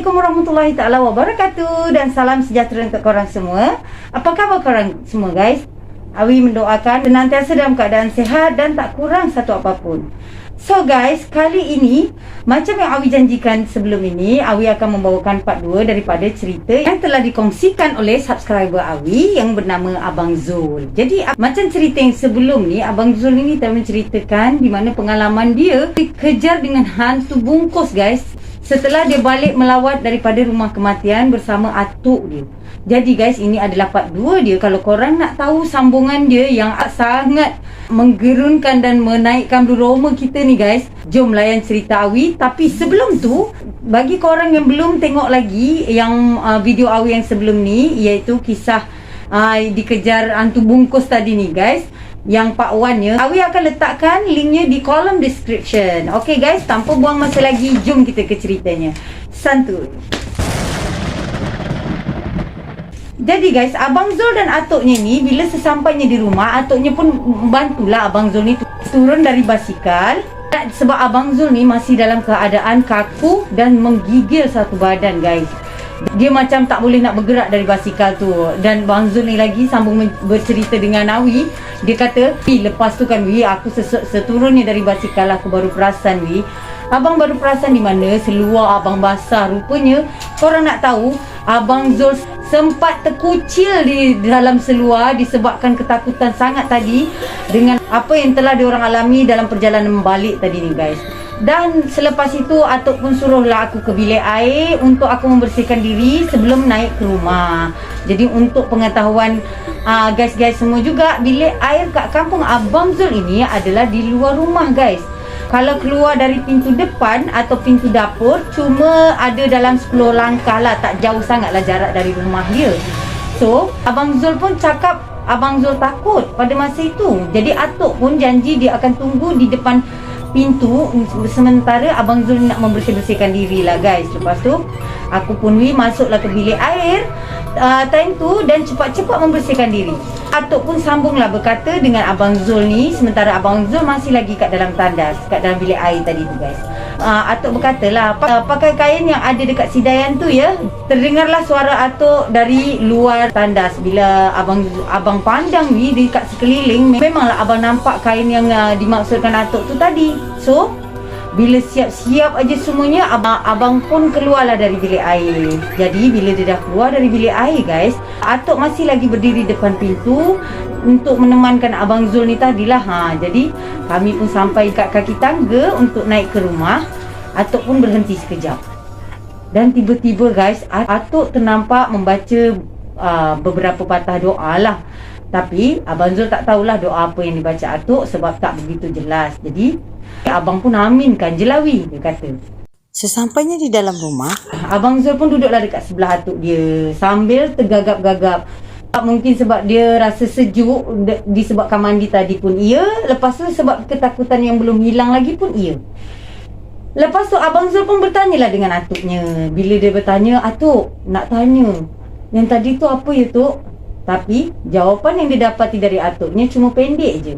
Assalamualaikum warahmatullahi ta'ala wabarakatuh. Dan salam sejahtera untuk korang semua. Apa khabar korang semua guys? Awi mendoakan senantiasa dalam keadaan sihat dan tak kurang satu apapun. So guys, kali ini macam yang Awi janjikan sebelum ini, Awi akan membawakan part 2 daripada cerita yang telah dikongsikan oleh subscriber Awi yang bernama Abang Zul. Jadi macam cerita yang sebelum ni, Abang Zul ini telah menceritakan di mana pengalaman dia dikejar dengan hantu bungkus guys, setelah dia balik melawat daripada rumah kematian bersama atuk dia. Jadi guys, ini adalah part 2 dia. Kalau korang nak tahu sambungan dia yang sangat menggerunkan dan menaikkan bulu roma kita ni guys, jom layan cerita Awi. Tapi sebelum tu, bagi korang yang belum tengok lagi yang video Awi yang sebelum ni, iaitu kisah dikejar hantu bungkus tadi ni guys, yang part 1 nya, Awi akan letakkan linknya di kolom description. Okay guys, tanpa buang masa lagi, jom kita ke ceritanya. Santuy. Jadi guys, Abang Zul dan atuknya ni bila sesampainya di rumah, atuknya pun bantulah Abang Zul ni turun dari basikal. Sebab Abang Zul ni masih dalam keadaan kaku dan menggigil satu badan guys. Dia macam tak boleh nak bergerak dari basikal tu. Dan Abang Zul ni lagi sambung bercerita dengan Awi. Dia kata, lepas tu kan Wi, aku seturunnya dari basikal aku baru perasan Wi, abang baru perasan di mana seluar abang basah. Rupanya korang nak tahu, Abang Zul sempat terkucil di dalam seluar disebabkan ketakutan sangat tadi dengan apa yang telah diorang alami dalam perjalanan balik tadi ni guys. Dan selepas itu atuk pun suruhlah aku ke bilik air untuk aku membersihkan diri sebelum naik ke rumah. Jadi untuk pengetahuan guys semua juga, bilik air kat kampung Abang Zul ini adalah di luar rumah guys. Kalau keluar dari pintu depan atau pintu dapur, cuma ada dalam 10 langkah lah, tak jauh sangat lah jarak dari rumah dia. So Abang Zul pun cakap Abang Zul takut pada masa itu. Jadi atuk pun janji dia akan tunggu di depan pintu sementara Abang Zul nak membersih-bersihkan diri lah guys. Lepas tu aku pun masuklah ke bilik air time tu dan cepat-cepat membersihkan diri. Atuk pun sambunglah berkata dengan Abang Zul ni sementara Abang Zul masih lagi kat dalam tandas, kat dalam bilik air tadi tu guys. Atuk berkatalah, pakai kain yang ada dekat sidayan tu ya. Terdengarlah suara atuk dari luar tandas. Bila abang pandang ni dekat sekeliling, memanglah abang nampak kain yang dimaksudkan atuk tu tadi. So bila siap-siap aja semuanya, abang pun keluarlah dari bilik air. Jadi bila dia dah keluar dari bilik air guys, atuk masih lagi berdiri depan pintu untuk menemankan Abang Zul ni tadilah. Jadi kami pun sampai kat kaki tangga untuk naik ke rumah. Atuk pun berhenti sekejap. Dan tiba-tiba guys, atuk ternampak membaca beberapa patah doa lah. Tapi Abang Zul tak tahulah doa apa yang dibaca atuk sebab tak begitu jelas. Jadi abang pun aminkan je lah Wi, dia kata. Sesampainya di dalam rumah, Abang Zul pun duduklah dekat sebelah atuk dia sambil tergagap-gagap. Mungkin sebab dia rasa sejuk disebabkan mandi tadi pun ia. Lepas tu sebab ketakutan yang belum hilang lagi pun ia. Lepas tu Abang Zul pun bertanyalah dengan atuknya. Bila dia bertanya, atuk nak tanya, yang tadi tu apa ya tuk? Tapi jawapan yang dia dapati dari atuknya cuma pendek je.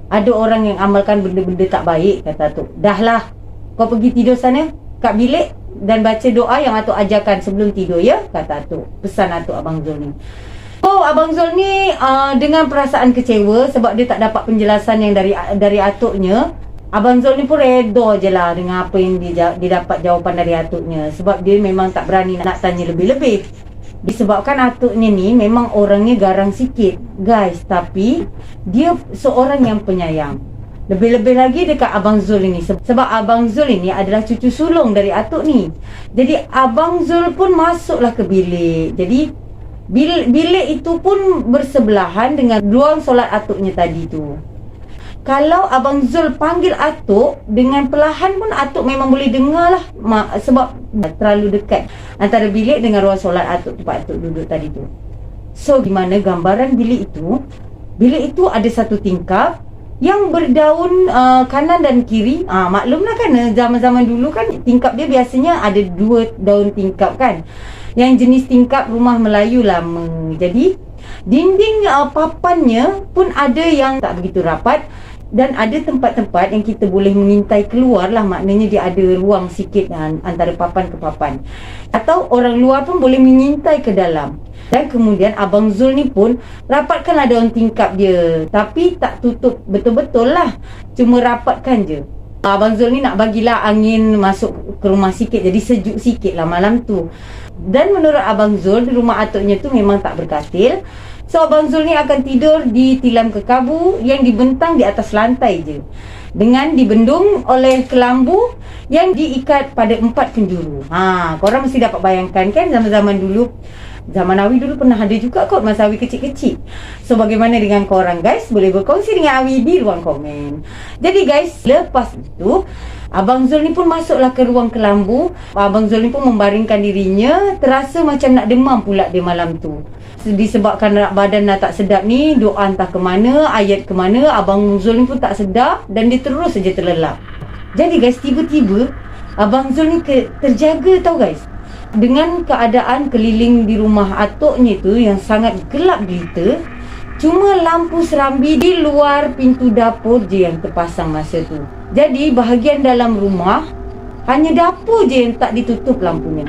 Ada orang yang amalkan benda-benda tak baik, kata atuk. Dahlah, kau pergi tidur sana kat bilik dan baca doa yang atuk ajarkan sebelum tidur ya, kata atuk. Pesan atuk Abang Zul ni. Oh, Abang Zul ni dengan perasaan kecewa sebab dia tak dapat penjelasan yang dari atuknya. Abang Zul ni pun reda je lah dengan apa yang dia dapat jawapan dari atuknya. Sebab dia memang tak berani nak tanya lebih-lebih. Disebabkan atuknya ni memang orangnya garang sikit guys, tapi dia seorang yang penyayang. Lebih-lebih lagi dekat Abang Zul ini, sebab Abang Zul ini adalah cucu sulung dari atuk ni. Jadi Abang Zul pun masuklah ke bilik. Jadi bilik itu pun bersebelahan dengan ruang solat atuknya tadi tu. Kalau Abang Zul panggil atuk dengan perlahan pun atuk memang boleh dengar lah, sebab terlalu dekat antara bilik dengan ruang solat atuk tempat atuk duduk tadi tu. So gimana gambaran bilik itu? Bilik itu ada satu tingkap yang berdaun kanan dan kiri. Maklumlah kan zaman-zaman dulu kan tingkap dia biasanya ada 2 daun tingkap kan. Yang jenis tingkap rumah Melayu lama. Jadi dinding papannya pun ada yang tak begitu rapat. Dan ada tempat-tempat yang kita boleh mengintai keluar lah. Maknanya dia ada ruang sikit antara papan ke papan. Atau orang luar pun boleh mengintai ke dalam. Dan kemudian Abang Zul ni pun rapatkanlah daun tingkap dia. Tapi tak tutup betul-betul lah. Cuma rapatkan je. Abang Zul ni nak bagilah angin masuk ke rumah sikit. Jadi sejuk sikit lah malam tu. Dan menurut Abang Zul, di rumah atuknya tu memang tak berkatil. So Abang Zul ni akan tidur di tilam kekabu yang dibentang di atas lantai je, dengan dibendung oleh kelambu yang diikat pada 4 penjuru. Korang mesti dapat bayangkan kan, zaman-zaman dulu, zaman Awi dulu pernah ada juga kot masa Awi kecil-kecil. So bagaimana dengan korang guys? Boleh berkongsi dengan Awi di ruang komen. Jadi guys, lepas itu Abang Zul ni pun masuklah ke ruang kelambu. Abang Zul ni pun membaringkan dirinya. Terasa macam nak demam pula dia malam tu. Disebabkan badan dah tak sedap ni, doa entah ke mana, ayat ke mana, Abang Zul ni pun tak sedap dan dia terus saja terlelap. Jadi guys, tiba-tiba Abang Zul ni terjaga tau guys. Dengan keadaan keliling di rumah atuknya tu yang sangat gelap gelita. Cuma lampu serambi di luar pintu dapur je yang terpasang masa tu. Jadi bahagian dalam rumah hanya dapur je yang tak ditutup lampunya.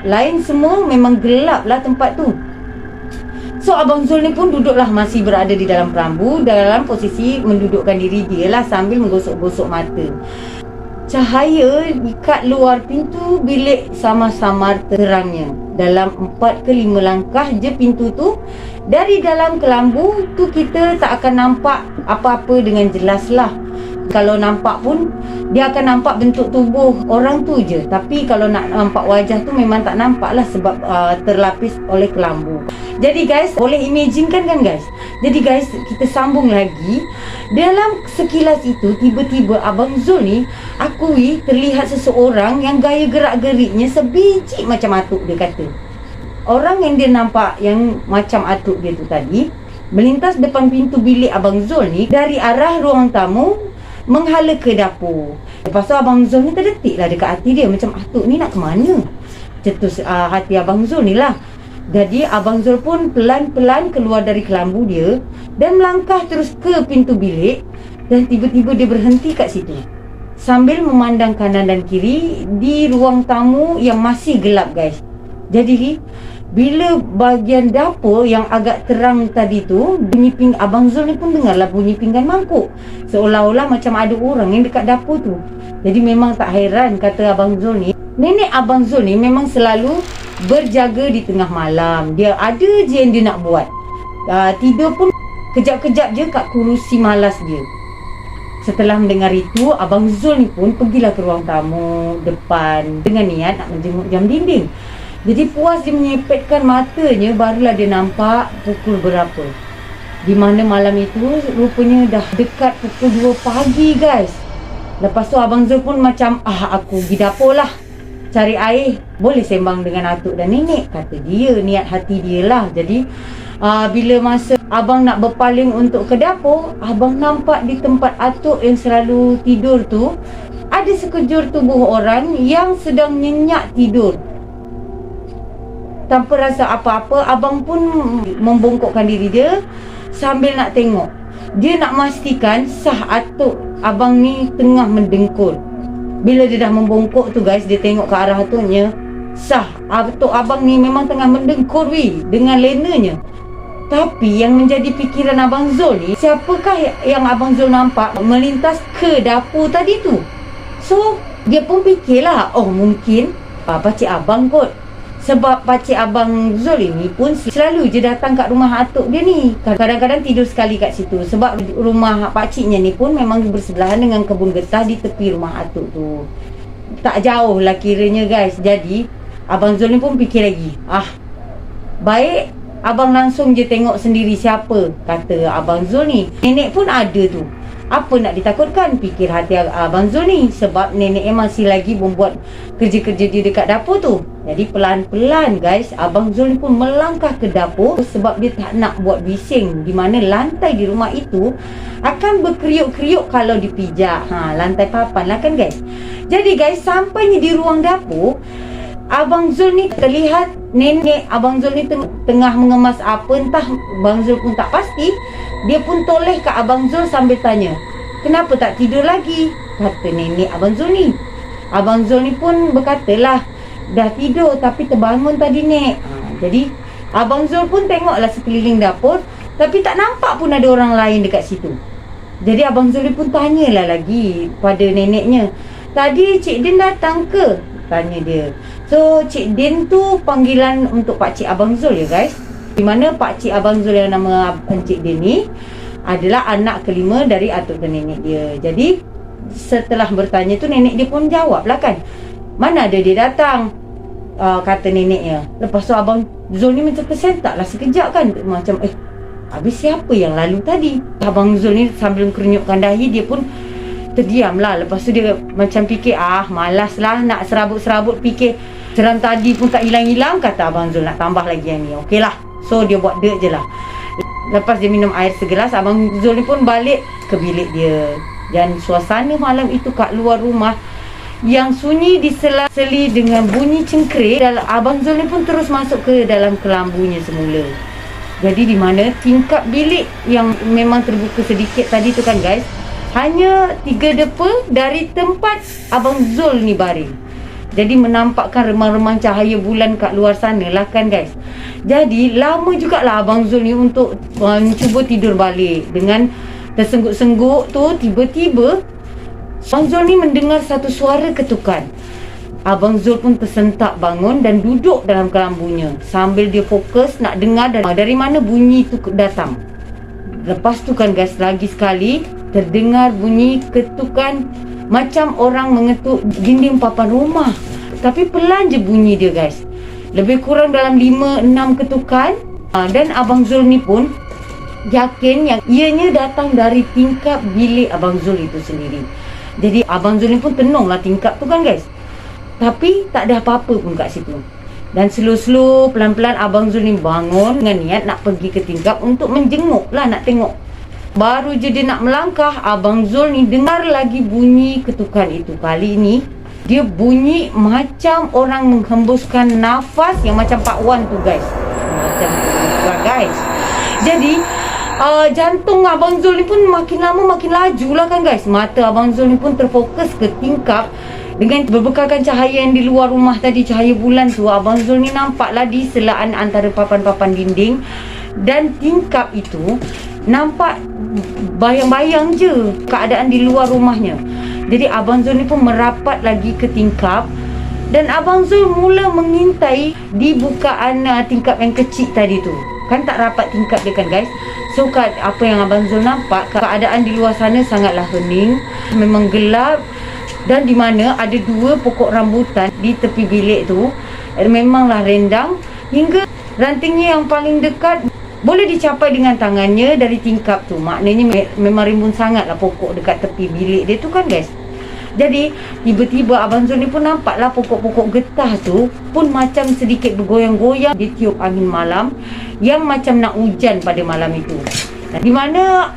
Lain semua memang gelap lah tempat tu. So Abang Zul ni pun duduklah, masih berada di dalam perambu, dalam posisi mendudukkan diri dia lah sambil menggosok-gosok mata. Cahaya dekat luar pintu bilik samar-samar terangnya. Dalam 4 ke 5 langkah je pintu tu. Dari dalam kelambu tu kita tak akan nampak apa-apa dengan jelas lah. Kalau nampak pun dia akan nampak bentuk tubuh orang tu je. Tapi kalau nak nampak wajah tu memang tak nampak lah sebab terlapis oleh kelambu. Jadi guys, boleh imaginekan kan guys? Jadi guys, kita sambung lagi. Dalam sekilas itu, tiba-tiba Abang Zul ni akui terlihat seseorang yang gaya gerak-geriknya sebiji macam atuk dia kata. Orang yang dia nampak yang macam atuk dia tu tadi melintas depan pintu bilik Abang Zul ni dari arah ruang tamu menghala ke dapur. Lepas tu Abang Zul ni terdetik lah dekat hati dia, macam atuk ni nak ke mana? Cetus hati Abang Zul ni lah. Jadi Abang Zul pun pelan-pelan keluar dari kelambu dia dan melangkah terus ke pintu bilik. Dan tiba-tiba dia berhenti kat situ sambil memandang kanan dan kiri di ruang tamu yang masih gelap guys. Jadi bila bahagian dapur yang agak terang tadi tu, bunyi Abang Zul ni pun dengarlah bunyi pinggan mangkuk. Seolah-olah macam ada orang yang dekat dapur tu. Jadi memang tak heran kata Abang Zul ni, nenek Abang Zul ni memang selalu berjaga di tengah malam. Dia ada je yang dia nak buat. Tidur pun kejap-kejap je kat kerusi malas dia. Setelah mendengar itu, Abang Zul ni pun pergilah ke ruang tamu depan dengan niat nak menjenguk jam dinding. Jadi puas dia menyepetkan matanya, barulah dia nampak pukul berapa. Di mana malam itu rupanya dah dekat pukul 2 pagi guys. Lepas tu Abang Zul pun macam, aku pergi dapur lah cari air, boleh sembang dengan atuk dan nenek, kata dia, niat hati dia lah. Jadi bila masa abang nak berpaling untuk ke dapur, abang nampak di tempat atuk yang selalu tidur tu ada sekejur tubuh orang yang sedang nyenyak tidur. Tanpa rasa apa-apa, abang pun membongkokkan diri dia sambil nak tengok. Dia nak memastikan sah atuk abang ni tengah mendengkur. Bila dia dah membongkok tu guys, dia tengok ke arah atuknya, sah atuk abang ni memang tengah mendengkur dengan lenanya. Tapi yang menjadi fikiran Abang Zul ni, siapakah yang Abang Zul nampak melintas ke dapur tadi tu? So dia pun fikirlah, mungkin pakcik abang kot. Sebab pakcik Abang Zul ini pun selalu je datang kat rumah atuk dia ni. Kadang-kadang tidur sekali kat situ. Sebab rumah pakciknya ni pun memang bersebelahan dengan kebun getah di tepi rumah atuk tu. Tak jauh lah kiranya guys. Jadi Abang Zul ni pun fikir lagi, baik abang langsung je tengok sendiri siapa, kata Abang Zul ni. Nenek pun ada tu. Apa nak ditakutkan, fikir hati Abang Zul ni. Sebab nenek masih lagi membuat kerja-kerja dia dekat dapur tu. Jadi pelan-pelan guys, Abang Zul ni pun melangkah ke dapur. Sebab dia tak nak buat bising, di mana lantai di rumah itu akan berkeriuk-keriuk kalau dipijak. Lantai papan lah kan guys. Jadi guys, sampainya di ruang dapur, Abang Zul ni terlihat nenek Abang Zul ni tengah mengemas apa, entah Abang Zul pun tak pasti. Dia pun toleh ke Abang Zul sambil tanya, kenapa tak tidur lagi? Kata nenek Abang Zul ni. Abang Zul ni pun berkatalah, dah tidur tapi terbangun tadi Nek. Jadi Abang Zul pun tengoklah sekeliling dapur, tapi tak nampak pun ada orang lain dekat situ. Jadi Abang Zul ni pun tanyalah lagi pada neneknya, tadi Cik Din datang ke? Tanya dia. So Cik Din tu panggilan untuk Pakcik Abang Zul ya guys. Di mana Pakcik Abang Zul yang nama Encik Din ni adalah anak kelima dari atuk dan nenek dia. Jadi setelah bertanya tu, nenek dia pun jawab lah kan, mana ada dia datang, kata neneknya. Lepas tu Abang Zul ni macam tersentak lah sekejap kan, macam habis siapa yang lalu tadi. Abang Zul ni sambil kerunyukkan dahi, dia pun terdiam lah. Lepas tu dia macam fikir, malas lah nak serabut-serabut, fikir seram tadi pun tak hilang-hilang. Kata Abang Zul nak tambah lagi yang ni. Okey lah, so dia buat dirt je lah. Lepas dia minum air segelas, Abang Zul ni pun balik ke bilik dia. Dan suasana malam itu kat luar rumah yang sunyi disela-seli dengan bunyi cengkerik, dan Abang Zul ni pun terus masuk ke dalam kelambunya semula. Jadi di mana tingkap bilik yang memang terbuka sedikit tadi tu kan guys, hanya 3 depa dari tempat Abang Zul ni baring. Jadi menampakkan remang-remang cahaya bulan kat luar sana lah kan guys. Jadi lama jugalah Abang Zul ni untuk cuba tidur balik. Dengan tersengguk-sengguk tu, tiba-tiba Abang Zul ni mendengar satu suara ketukan. Abang Zul pun tersentak bangun dan duduk dalam kelambunya sambil dia fokus nak dengar dari mana bunyi tu datang. Lepas tu kan guys, lagi sekali terdengar bunyi ketukan macam orang mengetuk dinding papan rumah. Tapi pelan je bunyi dia guys. Lebih kurang dalam 5-6 ketukan. Dan Abang Zul ni pun yakin yang ianya datang dari tingkap bilik Abang Zul itu sendiri. Jadi Abang Zul ni pun tenunglah tingkap tu kan guys. Tapi tak ada apa-apa pun kat situ. Dan slow-slow, pelan-pelan Abang Zul ni bangun dengan niat nak pergi ke tingkap untuk menjenguk lah, nak tengok. Baru je dia nak melangkah, Abang Zul ni dengar lagi bunyi ketukan itu. Kali ini dia bunyi macam orang menghembuskan nafas yang macam Pak Wan tu guys. Macam tu lah guys. Jadi jantung Abang Zul ni pun makin lama makin laju lah kan guys. Mata Abang Zul ni pun terfokus ke tingkap. Dengan berbekalkan cahaya yang di luar rumah tadi, cahaya bulan tu, Abang Zul ni nampaklah di selaan antara papan-papan dinding dan tingkap itu nampak bayang-bayang je keadaan di luar rumahnya. Jadi Abang Zul ni pun merapat lagi ke tingkap dan Abang Zul mula mengintai di bukaan tingkap yang kecil tadi tu. Kan tak rapat tingkap dia kan guys. So apa yang Abang Zul nampak, keadaan di luar sana sangatlah hening, memang gelap. Dan di mana ada 2 pokok rambutan di tepi bilik tu memanglah rendang hingga rantingnya yang paling dekat boleh dicapai dengan tangannya dari tingkap tu. Maknanya memang rimbun sangatlah pokok dekat tepi bilik dia tu kan guys. Jadi tiba-tiba Abang Zul ni pun nampaklah pokok-pokok getah tu pun macam sedikit bergoyang-goyang ditiup angin malam yang macam nak hujan pada malam itu. Di mana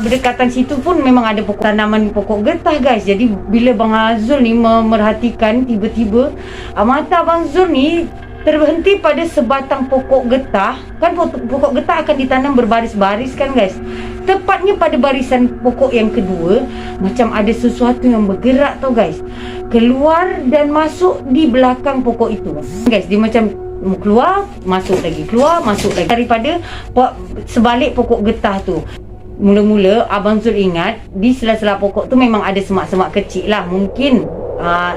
berdekatan situ pun memang ada tanaman pokok getah guys. Jadi bila Bang Zul ni memerhatikan, tiba-tiba mata Abang Zul ni terhenti pada sebatang pokok getah. Kan pokok getah akan ditanam berbaris-baris kan guys. Tepatnya pada barisan pokok yang kedua, macam ada sesuatu yang bergerak tau guys, keluar dan masuk di belakang pokok itu guys. Dia macam keluar, masuk lagi, keluar, masuk lagi daripada sebalik pokok getah tu. Mula-mula Abang Zul ingat di sela-sela pokok tu memang ada semak-semak kecil lah. Mungkin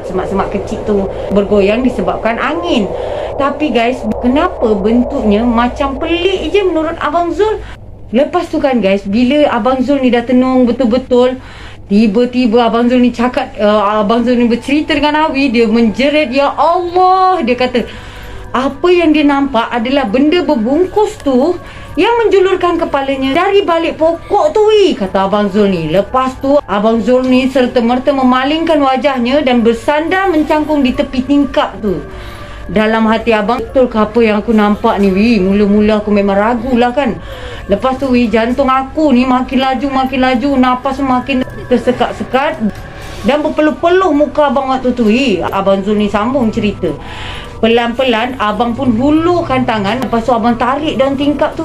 semak-semak kecil tu bergoyang disebabkan angin. Tapi guys, kenapa bentuknya macam pelik je menurut Abang Zul. Lepas tu kan guys, bila Abang Zul ni dah tenung betul-betul, tiba-tiba Abang Zul ni cakap, Abang Zul ni bercerita dengan Awi. Dia menjerit, ya Allah. Dia kata apa yang dia nampak adalah benda berbungkus tu yang menjulurkan kepalanya dari balik pokok tu kata Abang Zul ni. Lepas tu Abang Zul ni serta-merta memalingkan wajahnya dan bersandar mencangkung di tepi tingkap tu. Dalam hati abang, betul ke apa yang aku nampak ni Mula-mula aku memang ragu lah kan. Lepas tu jantung aku ni makin laju, nafas makin tersekat-sekat dan berpeluh-peluh muka abang waktu tu Abang Zul ni sambung cerita. Pelan-pelan abang pun hulurkan tangan. Lepas tu abang tarik daun tingkap tu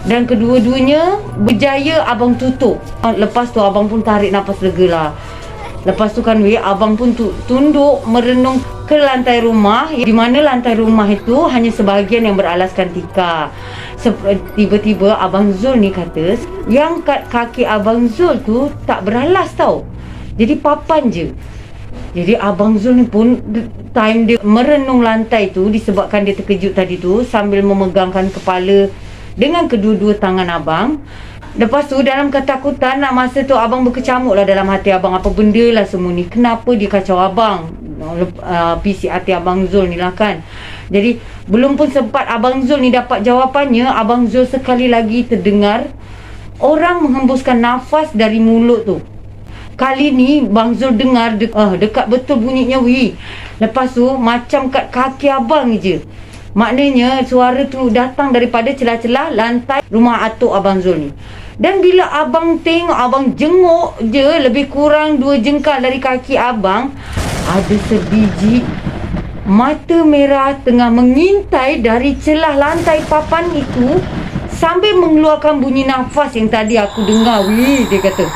Dan kedua-duanya berjaya abang tutup. Lepas tu abang pun tarik nafas lega lah. Lepas tu kan abang pun tunduk merenung ke lantai rumah, di mana lantai rumah itu hanya sebahagian yang beralaskan tikar. Tiba-tiba abang Zul ni kata yang kat kaki abang Zul tu tak beralas tau. Jadi papan je. Jadi abang Zul ni pun time dia merenung lantai tu, disebabkan dia terkejut tadi tu, sambil memegangkan kepala dengan kedua-dua tangan abang. Lepas tu dalam ketakutan, nak masa tu abang berkecamuk lah dalam hati abang. Apa benda lah semua ni, kenapa dia kacau abang, PC hati abang Zul ni lah kan. Jadi belum pun sempat abang Zul ni dapat jawapannya, abang Zul sekali lagi terdengar orang menghembuskan nafas dari mulut tu. Kali ni Bang Zul dengar dekat betul bunyinya Lepas tu macam kat kaki abang je. Maknanya suara tu datang daripada celah-celah lantai rumah atuk abang Zul ni. Dan bila abang tengok, abang jenguk je lebih kurang 2 jengkal dari kaki abang, ada sebiji mata merah tengah mengintai dari celah lantai papan itu sambil mengeluarkan bunyi nafas yang tadi aku dengar. Dia kata.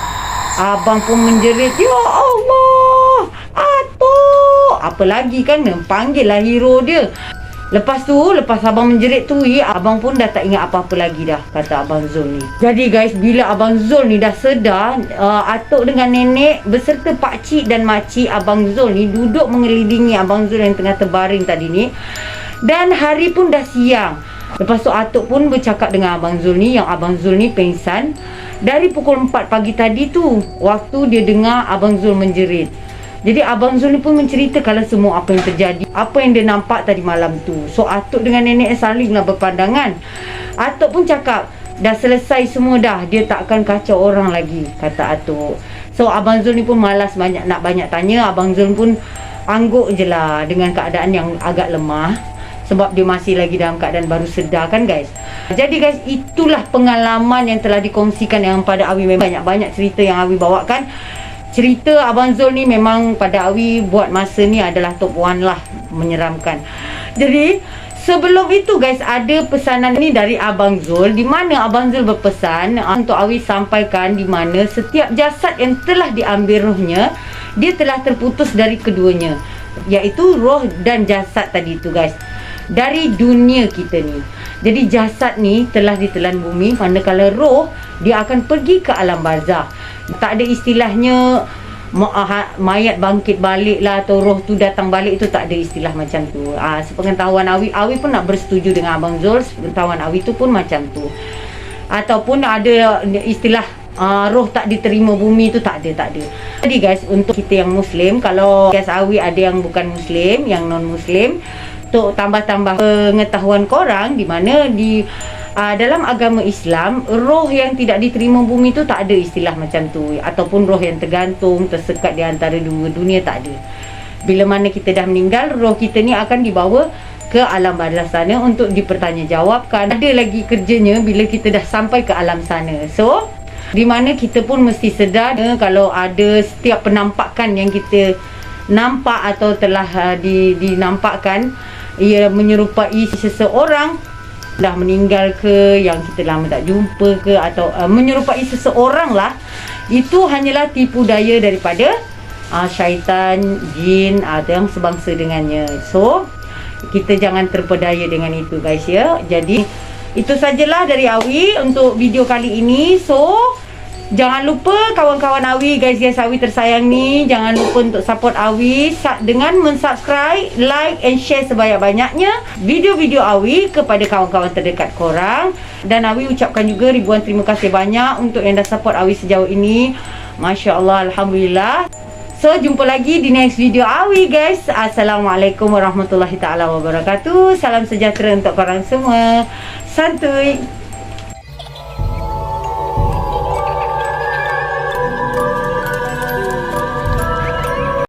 Abang pun menjerit, "Ya Allah, atuk!" Apa lagi kan, panggil lah hero dia. Lepas abang menjerit tu, abang pun dah tak ingat apa-apa lagi dah, kata abang Zul ni. Jadi guys, bila abang Zul ni dah sedar, atuk dengan nenek beserta pakcik dan makcik abang Zul ni duduk mengelilingi abang Zul yang tengah terbaring tadi ni. Dan hari pun dah siang. Lepas tu atuk pun bercakap dengan abang Zul ni, yang abang Zul ni pengsan dari pukul 4 pagi tadi tu, waktu dia dengar abang Zul menjerit. Jadi abang Zul ni pun menceritakan semua apa yang terjadi, apa yang dia nampak tadi malam tu. So atuk dengan nenek salinglah berpandangan. Atuk pun cakap, dah selesai semua dah, dia tak akan kacau orang lagi, kata atuk. So abang Zul ni pun malas nak banyak tanya. Abang Zul pun angguk je lah dengan keadaan yang agak lemah, sebab dia masih lagi dalam keadaan baru sedar kan guys. Jadi guys, itulah pengalaman yang telah dikongsikan yang pada Awi. Memang banyak-banyak cerita yang Awi bawakan. Cerita abang Zul ni memang pada Awi buat masa ni adalah top 1 lah, menyeramkan. Jadi sebelum itu guys, ada pesanan ni dari abang Zul, di mana abang Zul berpesan untuk Awi sampaikan, di mana setiap jasad yang telah diambil rohnya, dia telah terputus dari keduanya, iaitu roh dan jasad tadi tu guys, dari dunia kita ni. Jadi jasad ni telah ditelan bumi, manakala roh dia akan pergi ke alam barzah. Tak ada istilahnya mayat bangkit balik lah, atau roh tu datang balik, itu tak ada istilah macam tu. Sepengetahuan Awi pun nak bersetuju dengan abang Zul. Sepengetahuan Awi tu pun macam tu. Ataupun ada istilah roh tak diterima bumi, tu tak ada. Jadi guys, untuk kita yang Muslim, kalau guys Awi ada yang bukan Muslim, yang non Muslim, untuk tambah-tambah pengetahuan korang, di mana di dalam agama Islam, roh yang tidak diterima bumi tu tak ada istilah macam tu. Ataupun roh yang tergantung, tersekat di antara dua dunia, tak ada. Bila mana kita dah meninggal, roh kita ni akan dibawa ke alam barzah sana untuk dipertanggungjawabkan. Ada lagi kerjanya bila kita dah sampai ke alam sana. So, di mana kita pun mesti sedar kalau ada setiap penampakan yang kita nampak atau telah dinampakkan, ia menyerupai seseorang dah meninggal ke, yang kita lama tak jumpa ke, atau menyerupai seseorang lah, itu hanyalah tipu daya daripada syaitan, jin atau yang sebangsa dengannya. So kita jangan terpedaya dengan itu guys ya. Jadi itu sajalah dari Awi untuk video kali ini. So jangan lupa kawan-kawan Awi, guys Awi tersayang ni, jangan lupa untuk support Awi dengan mensubscribe, like and share sebanyak-banyaknya video-video Awi kepada kawan-kawan terdekat korang. Dan Awi ucapkan juga ribuan terima kasih banyak untuk yang dah support Awi sejauh ini. Masya Allah, Alhamdulillah. So jumpa lagi di next video Awi guys. Assalamualaikum warahmatullahi taala wabarakatuh. Salam sejahtera untuk korang semua. Santuy.